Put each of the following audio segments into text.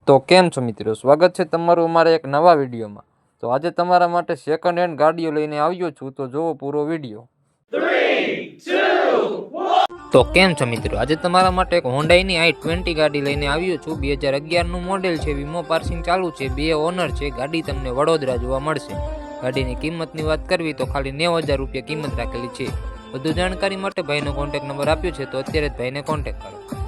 તો કેમ છો મિત્રો, સ્વાગત છે તમારું અમારા એક નવા વિડીયોમાં। તો આજે તમારા માટે સેકન્ડ હેન્ડ ગાડીઓ લઈને આવ્યો છું, તો જુઓ પૂરો વિડીયો। 3, 2, 1। તો કેમ છો મિત્રો, આજે તમારા માટે એક હોન્ડાઈની i20 ગાડી લઈને આવ્યો છું। 2011 નું મોડેલ છે, વીમો પાર્સિંગ ચાલુ છે, 2 ઓનર છે। ગાડી તમને વડોદરા જોવા મળશે। ગાડીની કિંમતની વાત કરવી તો ખાલી 90,000 રૂપિયા કિંમત રાખેલી છે। વધુ જાણકારી માટે ભાઈનો કોન્ટેક્ટ નંબર આપ્યો છે, તો અત્યારે જ ભાઈને કોન્ટેક્ટ કરો।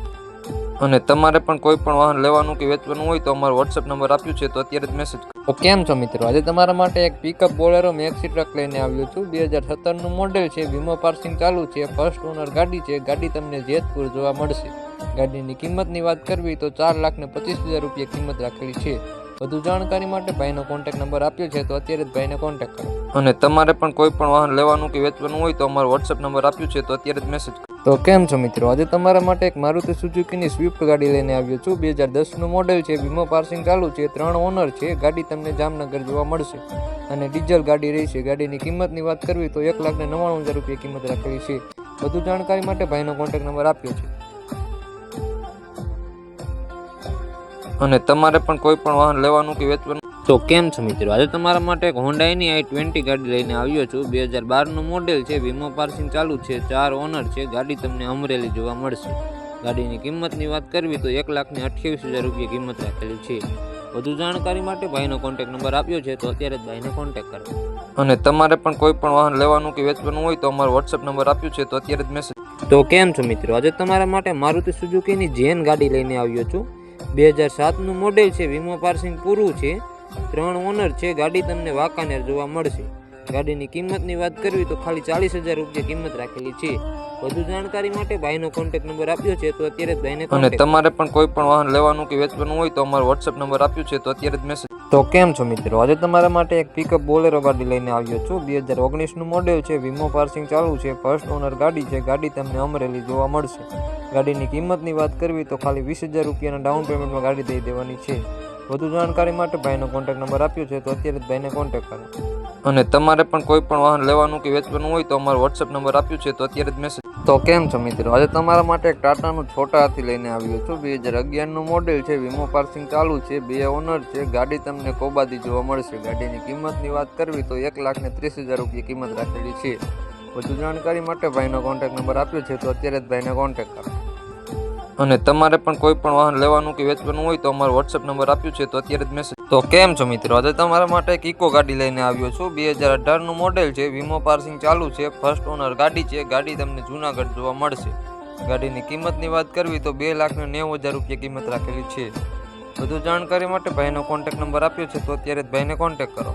અને તમારે પણ કોઈ પણ વાહન લેવાનું કે વેચવાનું હોય તો અમારો WhatsApp નંબર આપ્યો છે, તો અત્યારે જ મેસેજ કરો। તો કેમ છો મિત્રો, આજે તમારા માટે એક પિકઅપ બોલેરો મેક્સી ટ્રક લઈને આવ્યો છું। 2017 નું મોડેલ છે, વીમો પાર્સિંગ ચાલુ છે, ફર્સ્ટ ઓનર ગાડી છે। ગાડી તમને જેતપુર જોવા મળશે। ગાડીની કિંમતની વાત કરવી તો 4,25,000 રૂપિયા કિંમત રાખેલી છે। વધુ જાણકારી માટે ભાઈનો કોન્ટેક્ટ નંબર આપ્યો છે, તો અત્યારે જ ભાઈને કોન્ટેક્ટ કરો। અને તમારે પણ કોઈ પણ વાહન લેવાનું કે વેચવાનું હોય તો અમારો WhatsApp નંબર આપ્યો છે, તો અત્યારે જ મેસેજ કરો। તો કેમ છો મિત્રો, આજે તમારા માટે એક મારુતિ સુઝુકીની સ્વિફ્ટ ગાડી લઈને આવ્યો છું। 2010 નું મોડેલ છે, વીમો પાર્સિંગ ચાલુ છે, 3 ઓનર છે। ગાડી તમને જામનગર જોવા મળશે અને ડીઝલ ગાડી રહેશે। ગાડીની કિંમતની વાત કરવી તો 1,99,000 રૂપિયા કિંમત રાખેલી છે। વધુ જાણકારી માટે ભાઈનો કોન્ટેક્ટ નંબર આપ્યો છે। અને તમારે પણ કોઈ પણ વાહન લેવાનું કે વેચવાનું તો કેમ છો મિત્રો, આજે તમારા માટે એક હોન્ડાઈની i20 ગાડી લઈને આવ્યો છું। 2012 નું મોડેલ છે, વીમો પાર્સિંગ ચાલુ છે, 4 ઓનર છે। ગાડી તમને અમરેલી જોવા મળશે। ગાડીની કિંમતની વાત કરવી તો 1,28,000 રૂપિયા કિંમત રાખેલી છે। વધુ જાણકારી માટે ભાઈનો કોન્ટેક્ટ નંબર આપ્યો છે, તો અત્યારે જ ભાઈને કોન્ટેક્ટ કરો। અને તમારે પણ કોઈ પણ વાહન લેવાનું કે વેચવાનું હોય તો અમારો WhatsApp નંબર આપ્યો છે, તો અત્યારે જ મેસેજ તો કેમ છો મિત્રો, આજે તમારા માટે મારુતિ સુઝુકીની જેન ગાડી લઈને આવ્યો છું। 2007 નું મોડેલ છે, વીમો પાર્સિંગ પૂરું છે, 3 ઓનર છે। ગાડી તમને વાંકાનેર જોવા મળશે। ગાડીની કિંમતની વાત કરવી તો ખાલી 40,000 રૂપિયા કિંમત રાખેલી છે। વધુ જાણકારી માટે ભાઈનો કોન્ટેક્ટ નંબર આપ્યો છે, તો અત્યારે જ ભાઈને કોન્ટેક્ટ કરો। અને તમારે પણ કોઈ પણ વાહન લેવાનું કે વેચવાનું હોય તો અમારો WhatsApp નંબર આપ્યો છે, તો અત્યારે જ મેસેજ તો કેમ છો મિત્રો, આજે તમારા માટે એક પિકઅપ બોલેરો ગાડી લઈને આવ્યો છું। 2019 નું મોડેલ છે, વીમો પાર્સિંગ ચાલુ છે, ફર્સ્ટ ઓનર ગાડી છે। ગાડી તમને અમરેલી જોવા મળશે। ગાડીની કિંમતની વાત કરવી તો ખાલી 20,000 રૂપિયાના ડાઉન પેમેન્ટમાં ગાડી દઈ દેવાની છે। વધુ જાણકારી માટે ભાઈનો કોન્ટેક્ટ નંબર આપ્યો છે, તો અત્યારે જ ભાઈને કોન્ટેક્ટ કરો। અને તમારે પણ કોઈ પણ વાહન લેવાનું કે વેચવાનું હોય તો અમારો WhatsApp નંબર આપ્યો છે, તો અત્યારે જ મેસેજ તો કેમ છો મિત્રો, આજે તમારા માટે એક ટાટાનું છોટા હાથી લઈને આવ્યો છું। 2011 નું મોડેલ છે, વીમો પાર્સિંગ ચાલુ છે, 2 ઓનર છે। ગાડી તમને કોબાદી જોવા મળશે। ગાડીની કિંમતની વાત કરવી તો 1,30,000 રૂપિયા કિંમત રાખેલી છે। વધુ જાણકારી માટે ભાઈનો કોન્ટેક્ટ નંબર આપ્યો છે, તો અત્યારે જ ભાઈને કોન્ટેક્ટ કરો। અને તમારે પણ કોઈ પણ વાહન લેવાનું કે વેચવાનું હોય તો અમારો WhatsApp નંબર આપ્યો છે, તો અત્યારે જ મેસેજ તો કેમ છો મિત્રો, આજે તમારા માટે એક ઇકો ગાડી લઈને આવ્યો છું। 2018 નું મોડેલ છે, વીમો પાર્સિંગ ચાલુ છે, ફર્સ્ટ ઓનર ગાડી છે। ગાડી તમને જુનાગઢ જોવા મળશે। ગાડીની કિંમતની વાત કરવી તો 2,90,000 રૂપિયા કિંમત રાખેલી છે। વધુ જાણકારી માટે ભાઈનો કોન્ટેક્ટ નંબર આપ્યો છે, તો અત્યારે જ ભાઈને કોન્ટેક્ટ કરો।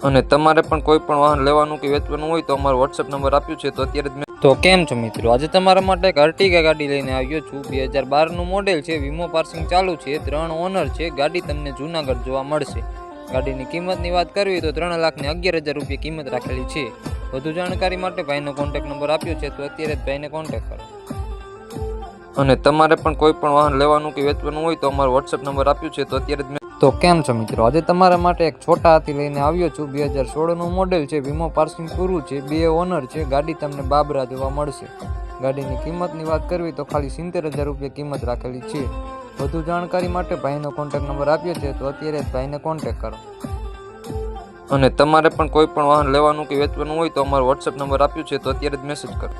અને તમારે પણ કોઈ પણ વાહન લેવાનું કે વેચવાનું હોય તો અમારો WhatsApp નંબર આપ્યો છે, તો અત્યારે જ તો કેમ છો મિત્રો, આજે તમારા માટે એક અર્ટિગા ગાડી લઈને આવ્યો છું। 2012 નું મોડેલ છે, વીમો પાર્સિંગ ચાલુ છે, 3 ઓનર છે। ગાડી તમને જુનાગઢ જોવા મળશે। ગાડીની કિંમતની વાત કરવી તો 3,11,000 રૂપિયા કિંમત રાખેલી છે। વધુ જાણકારી માટે ભાઈનો કોન્ટેક્ટ નંબર આપ્યો છે, તો અત્યારે જ ભાઈને કોન્ટેક્ટ કરો। અને તમારે પણ કોઈ પણ વાહન લેવાનું કે વેચવાનું હોય તો અમારો WhatsApp નંબર આપ્યો છે, તો અત્યારે જ તો કેમ છો મિત્રો, આજે તમારા માટે એક છોટા હાથી લઈને આવ્યો છું। 2016 નું મોડેલ છે, વીમો પાર્સિંગ પૂરું છે, 2 ઓનર છે। ગાડી તમને બાબરા જોવા મળશે। ગાડીની કિંમતની વાત કરવી તો ખાલી 70,000 રૂપિયા કિંમત રાખેલી છે। વધુ જાણકારી માટે ભાઈનો કોન્ટેક્ટ નંબર આપ્યો છે, તો અત્યારે જ ભાઈને કોન્ટેક્ટ કરો। અને તમારે પણ કોઈ પણ વાહન લેવાનું કે વેચવાનું હોય તો અમારો WhatsApp નંબર આપ્યો છે, તો અત્યારે જ મેસેજ કરો।